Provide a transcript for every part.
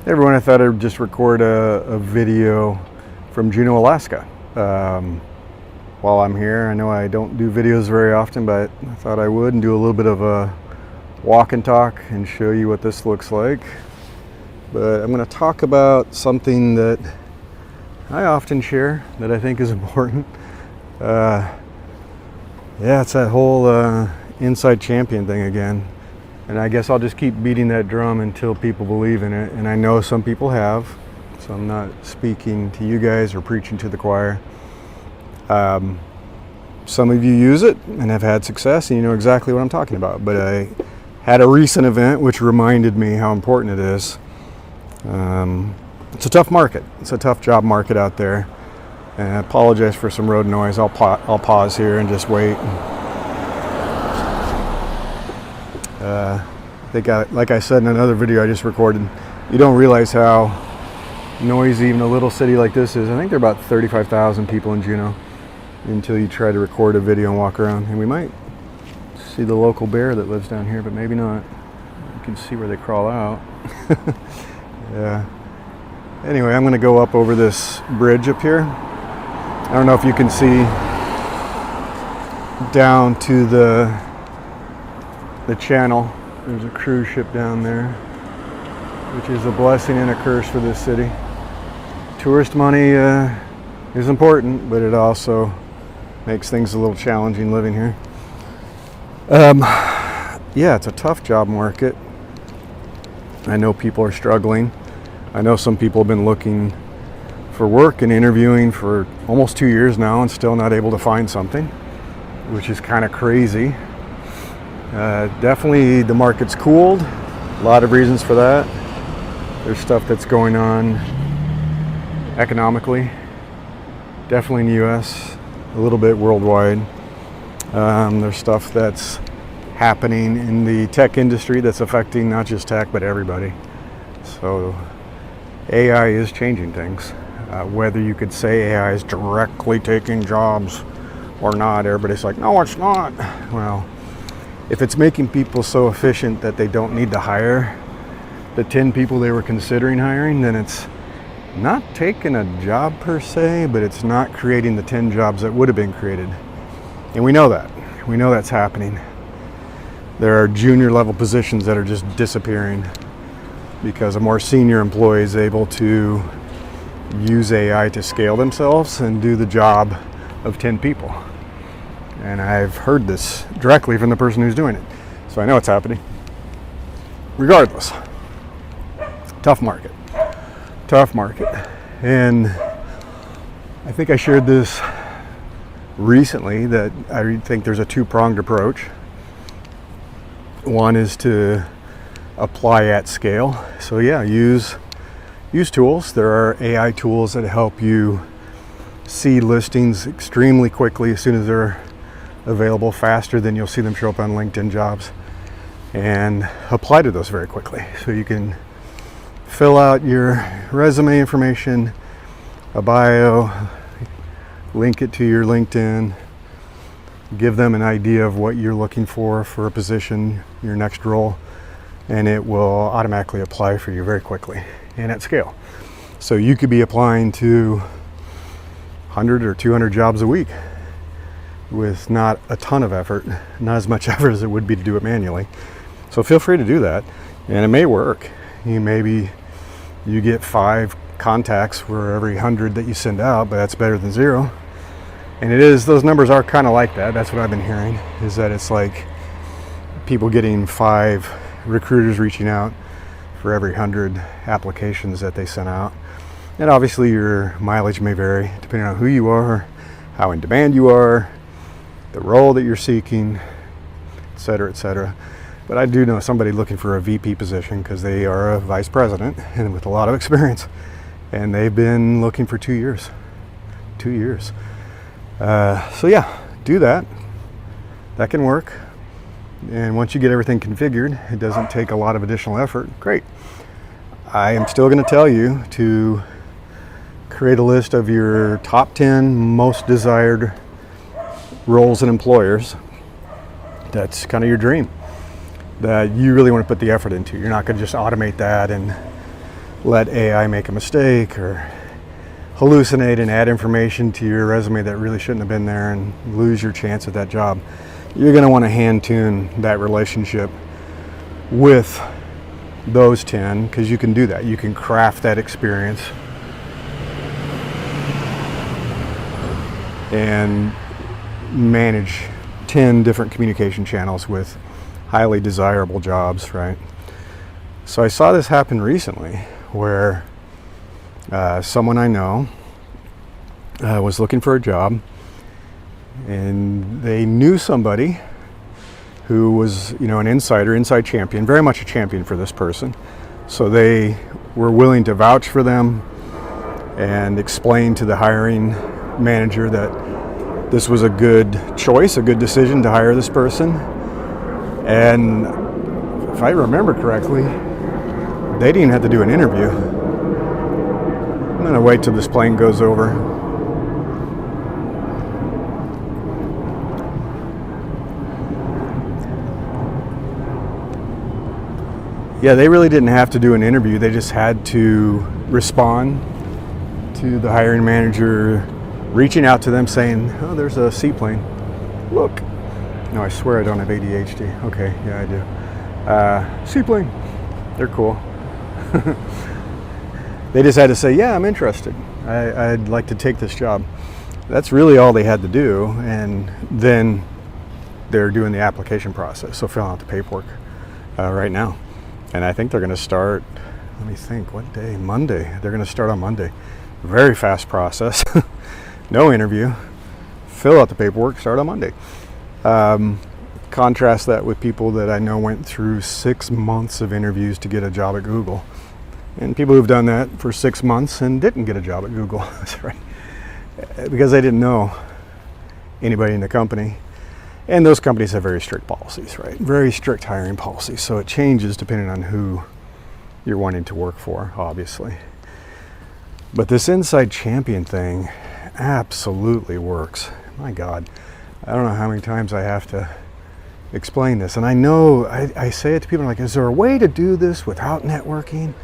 Hey everyone, I thought I'd just record a video from Juneau, Alaska. While I'm here, I know I don't do videos very often, but I thought I would and do a little bit of a walk and talk and show you what this looks like. But I'm going to talk about something that I often share that I think is important. Yeah, it's that whole inside champion thing again. And I guess I'll just keep beating that drum until people believe in it. And I know some people have, so I'm not speaking to you guys or preaching to the choir. Some of you use it and have had success, and you know exactly what I'm talking about. But I had a recent event which reminded me how important it is. It's a tough market. It's a tough job market out there. And I apologize for some road noise. I'll pause here and just wait. Like I said in another video I just recorded, you don't realize how noisy even a little city like this is. I think there are about 35,000 people in Juneau until you try to record a video and walk around. And we might see the local bear that lives down here, but maybe not. You can see where they crawl out. Yeah. Anyway, I'm going to go up over this bridge up here. I don't know if you can see down to the channel. There's a cruise ship down there, which is a blessing and a curse for this city. Tourist money is important, but it also makes things a little challenging living here. Yeah, it's a tough job market. I know people are struggling. I know some people have been looking for work and interviewing for almost 2 years now and still not able to find something, which is kind of crazy. Definitely the market's cooled. A lot of reasons for that. There's stuff that's going on economically, definitely in the US, a little bit worldwide. There's stuff that's happening in the tech industry that's affecting not just tech, but everybody. So AI is changing things. Whether you could say AI is directly taking jobs or not, everybody's like, no, it's not. Well, if it's making people so efficient that they don't need to hire the 10 people they were considering hiring, then it's not taking a job per se, but it's not creating the 10 jobs that would have been created. And we know that. We know that's happening. There are junior level positions that are just disappearing because a more senior employee is able to use AI to scale themselves and do the job of 10 people. And I've heard this directly from the person who's doing it. So I know it's happening. Regardless, tough market. Tough market. And I think I shared this recently that I think there's a two-pronged approach. One is to apply at scale. So yeah, use tools. There are AI tools that help you see listings extremely quickly as soon as they're available, faster than you'll see them show up on LinkedIn jobs, and apply to those very quickly. So you can fill out your resume information, a bio, link it to your LinkedIn, give them an idea of what you're looking for a position, your next role, and it will automatically apply for you very quickly and at scale. So you could be applying to 100 or 200 jobs a week with not a ton of effort, not as much effort as it would be to do it manually. So feel free to do that, and it may work. Maybe you get 5 contacts for every 100 that you send out, but that's better than 0. And those numbers are kind of like that. That's what I've been hearing, is that it's like people getting 5 recruiters reaching out for every 100 applications that they sent out. And obviously your mileage may vary depending on who you are, how in demand you are, the role that you're seeking, et cetera, et cetera. But I do know somebody looking for a VP position because they are a vice president and with a lot of experience. And they've been looking for 2 years. 2 years. So yeah, do that. That can work. And once you get everything configured, it doesn't take a lot of additional effort. Great. I am still going to tell you to create a list of your top 10 most desired roles and employers. That's kind of your dream that you really want to put the effort into. You're not going to just automate that and let AI make a mistake or hallucinate and add information to your resume that really shouldn't have been there and lose your chance at that job. You're going to want to hand tune that relationship with those 10, because you can do that. You can craft that experience and manage 10 different communication channels with highly desirable jobs, right? So I saw this happen recently where someone I know was looking for a job, and they knew somebody who was, an inside champion, very much a champion for this person. So they were willing to vouch for them and explain to the hiring manager that this was a good choice, a good decision to hire this person. And if I remember correctly, they didn't even have to do an interview. I'm gonna wait till this plane goes over. Yeah, they really didn't have to do an interview. They just had to respond to the hiring manager, reaching out to them saying, oh, there's a seaplane. Look. No, I swear I don't have ADHD. Okay, yeah, I do. Seaplane. They're cool. They just had to say, yeah, I'm interested. I'd like to take this job. That's really all they had to do. And then they're doing the application process. So filling out the paperwork right now. And I think they're going to start, let me think, what day? Monday. They're going to start on Monday. Very fast process. No interview. Fill out the paperwork, start on Monday. Contrast that with people that I know went through 6 months of interviews to get a job at Google. And people who've done that for 6 months and didn't get a job at Google. That's right. Because they didn't know anybody in the company. And those companies have very strict policies, right? Very strict hiring policies. So it changes depending on who you're wanting to work for, obviously. But this inside champion thing absolutely works. My God, I don't know how many times I have to explain this. And I know I say it to people like, is there a way to do this without networking,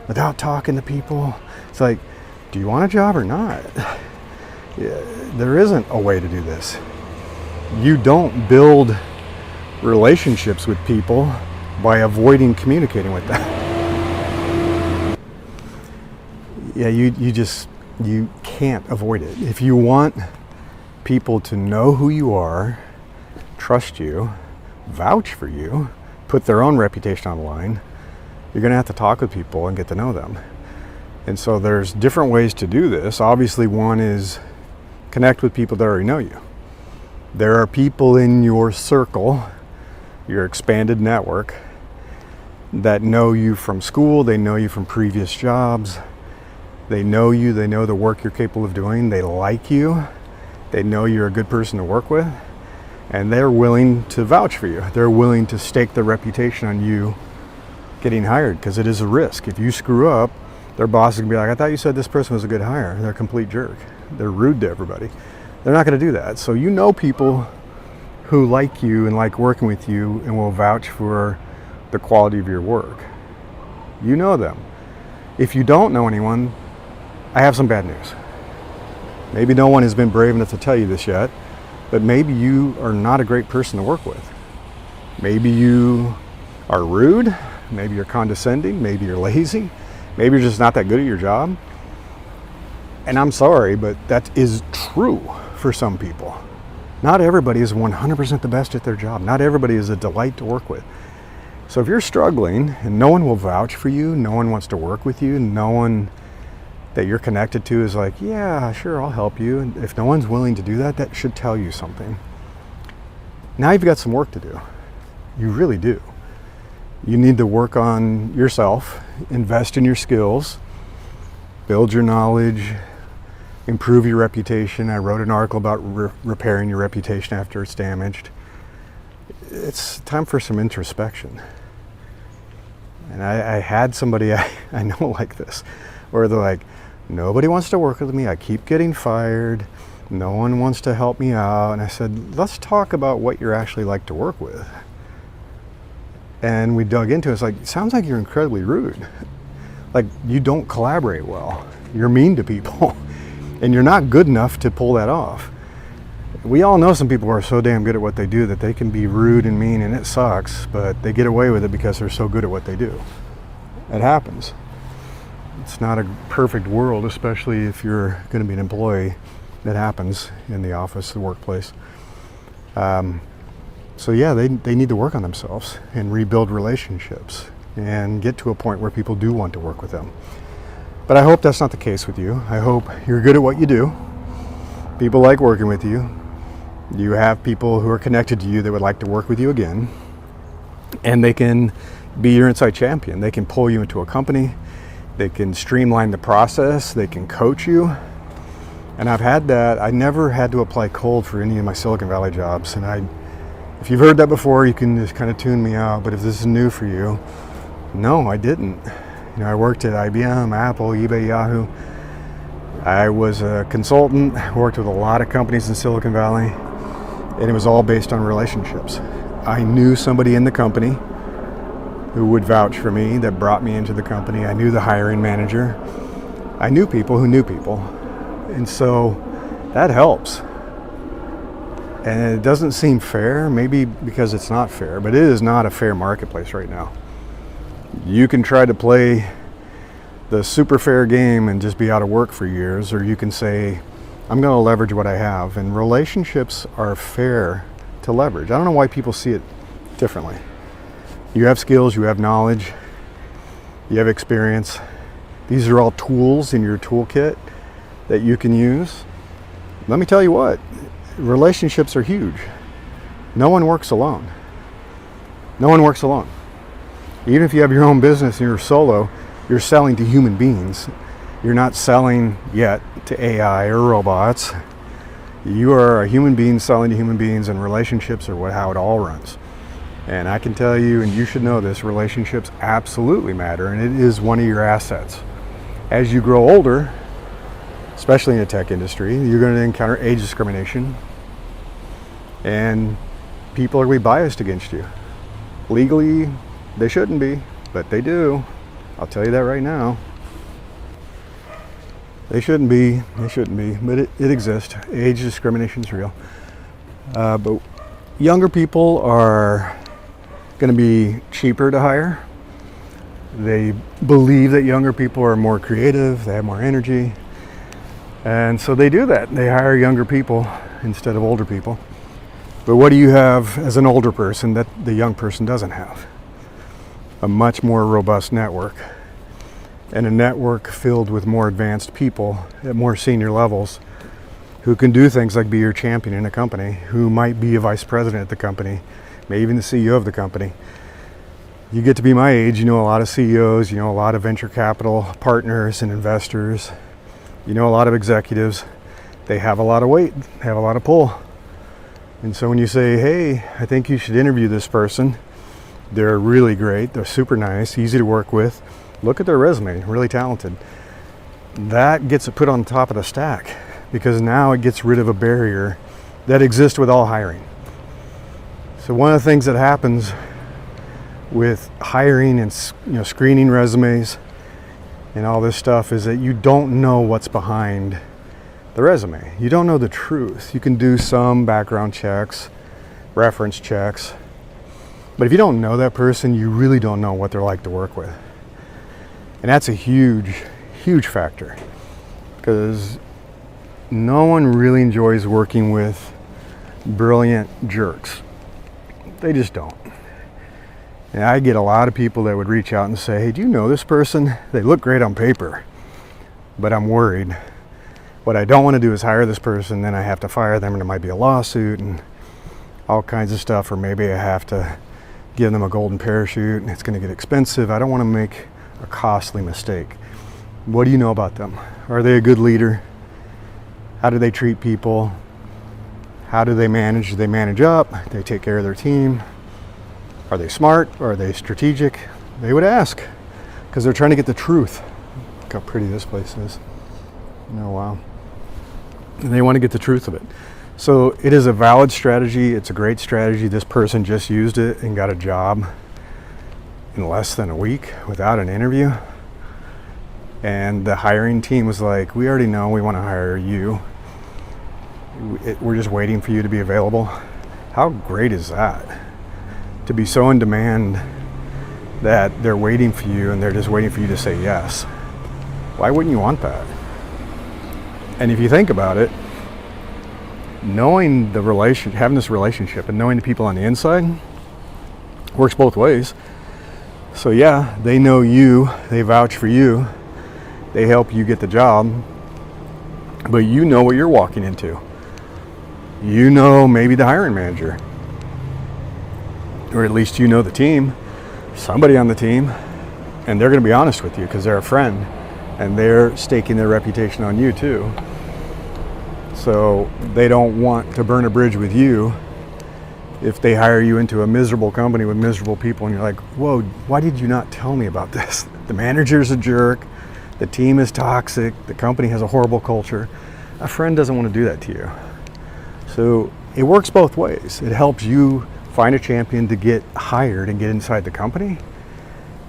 without talking to people? It's like, do you want a job or not? Yeah, there isn't a way to do this. You don't build relationships with people by avoiding communicating with them. Yeah, you can't avoid it. If you want people to know who you are, trust you, vouch for you, put their own reputation on the line, you're going to have to talk with people and get to know them. And so there's different ways to do this. Obviously, one is connect with people that already know you. There are people in your circle, your expanded network, that know you from school, they know you from previous jobs, they know you, they know the work you're capable of doing, they like you, they know you're a good person to work with, and they're willing to vouch for you. They're willing to stake their reputation on you getting hired, because it is a risk. If you screw up, their boss is going to be like, I thought you said this person was a good hire. They're a complete jerk. They're rude to everybody. They're not going to do that. So you know people who like you and like working with you and will vouch for the quality of your work. You know them. If you don't know anyone, I have some bad news. Maybe no one has been brave enough to tell you this yet, but maybe you are not a great person to work with. Maybe you are rude, maybe you're condescending, maybe you're lazy, maybe you're just not that good at your job. And I'm sorry, but that is true for some people. Not everybody is 100% the best at their job. Not everybody is a delight to work with. So if you're struggling and no one will vouch for you, no one wants to work with you, no one that you're connected to is like, yeah, sure, I'll help you. And if no one's willing to do that, that should tell you something. Now you've got some work to do. You really do. You need to work on yourself, invest in your skills, build your knowledge, improve your reputation. I wrote an article about repairing your reputation after it's damaged. It's time for some introspection. And I had somebody I know like this, where they're like, nobody wants to work with me. I keep getting fired. No one wants to help me out. And I said, let's talk about what you're actually like to work with. And we dug into it. It's like, it sounds like you're incredibly rude. Like, you don't collaborate well. You're mean to people. And you're not good enough to pull that off. We all know some people who are so damn good at what they do that they can be rude and mean, and it sucks, but they get away with it because they're so good at what they do. It happens. It's not a perfect world, especially if you're going to be an employee. That happens in the office, the workplace. So yeah, they need to work on themselves and rebuild relationships and get to a point where people do want to work with them. But I hope that's not the case with you. I hope you're good at what you do. People like working with you. You have people who are connected to you that would like to work with you again. And they can be your inside champion. They can pull you into a company. They can streamline the process. They can coach you. And I've had that. I never had to apply cold for any of my Silicon Valley jobs. And if you've heard that before, you can just kind of tune me out. But if this is new for you, no, I didn't. I worked at IBM, Apple, eBay, Yahoo. I was a consultant, worked with a lot of companies in Silicon Valley, and it was all based on relationships. I knew somebody in the company who would vouch for me, that brought me into the company. I knew the hiring manager. I knew people who knew people. And so that helps. And it doesn't seem fair, maybe because it's not fair, but it is not a fair marketplace right now. You can try to play the super fair game and just be out of work for years, or you can say, I'm going to leverage what I have. And relationships are fair to leverage. I don't know why people see it differently. You have skills, you have knowledge, you have experience. These are all tools in your toolkit that you can use. Let me tell you what, relationships are huge. No one works alone. No one works alone. Even if you have your own business and you're solo, you're selling to human beings. You're not selling yet to AI or robots. You are a human being selling to human beings, and relationships are how it all runs. And I can tell you, and you should know this, relationships absolutely matter, and it is one of your assets. As you grow older, especially in the tech industry, you're going to encounter age discrimination, and people are going to be biased against you. Legally, they shouldn't be, but they do. I'll tell you that right now. They shouldn't be, but it exists. Age discrimination is real. But younger people are going to be cheaper to hire. They believe that younger people are more creative, they have more energy. And so they do that. They hire younger people instead of older people. But what do you have as an older person that the young person doesn't have? A much more robust network, and a network filled with more advanced people at more senior levels who can do things like be your champion in a company, who might be a vice president at the company, maybe even the CEO of the company. You get to be my age, you know a lot of CEOs, you know a lot of venture capital partners and investors, you know a lot of executives. They have a lot of weight, they have a lot of pull. And so when you say, hey, I think you should interview this person, they're really great, they're super nice, easy to work with, look at their resume, really talented. That gets put on top of the stack, because now it gets rid of a barrier that exists with all hiring. So one of the things that happens with hiring and screening resumes and all this stuff is that you don't know what's behind the resume. You don't know the truth. You can do some background checks, reference checks, but if you don't know that person, you really don't know what they're like to work with. And that's a huge, huge factor, because no one really enjoys working with brilliant jerks. They just don't. And I get a lot of people that would reach out and say, hey, do you know this person? They look great on paper, but I'm worried. What I don't want to do is hire this person, then I have to fire them, and there might be a lawsuit and all kinds of stuff, or maybe I have to give them a golden parachute and it's going to get expensive. I don't want to make a costly mistake. What do you know about them? Are they a good leader? How do they treat people? How do they manage? Do they manage up? Do they take care of their team? Are they smart? Are they strategic? They would ask, because they're trying to get the truth. Look how pretty this place is. Oh, wow. And they want to get the truth of it. So it is a valid strategy. It's a great strategy. This person just used it and got a job in less than a week without an interview. and the hiring team was like, we already know we want to hire you. We're just waiting for you to be available. How great is that? To be so in demand that they're waiting for you and they're just waiting for you to say yes. Why wouldn't you want that? And if you think about it, knowing having this relationship and knowing the people on the inside works both ways. So yeah, they know you, they vouch for you, they help you get the job, but you know what you're walking into. You know maybe the hiring manager, or at least you know the team, somebody on the team, and they're going to be honest with you because they're a friend and they're staking their reputation on you too. So they don't want to burn a bridge with you if they hire you into a miserable company with miserable people and you're like, whoa, why did you not tell me about this? The manager's a jerk, the team is toxic, the company has a horrible culture. A friend doesn't want to do that to you. So it works both ways. It helps you find a champion to get hired and get inside the company,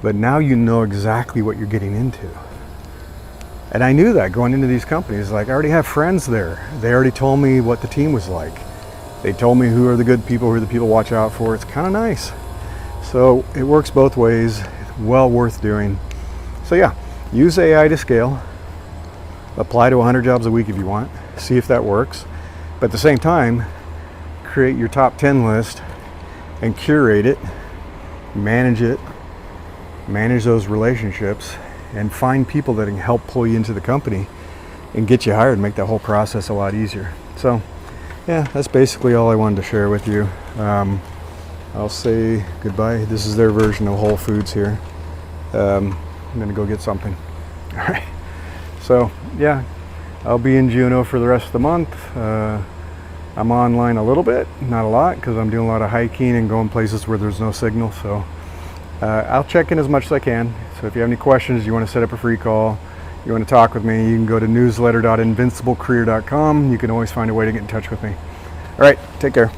but now you know exactly what you're getting into. And I knew that going into these companies. Like, I already have friends there. They already told me what the team was like. They told me who are the good people, who are the people to watch out for. It's kind of nice. So it works both ways. It's well worth doing. So yeah, use AI to scale. Apply to 100 jobs a week if you want. See if that works. But at the same time, create your top 10 list and curate it, manage those relationships, and find people that can help pull you into the company and get you hired and make that whole process a lot easier. So yeah, that's basically all I wanted to share with you. I'll say goodbye. This is their version of Whole Foods here. I'm gonna go get something. All right. So yeah, I'll be in Juneau for the rest of the month. I'm online a little bit, not a lot, because I'm doing a lot of hiking and going places where there's no signal. So I'll check in as much as I can. So if you have any questions, you want to set up a free call, you want to talk with me, you can go to newsletter.invinciblecareer.com. You can always find a way to get in touch with me. All right, take care.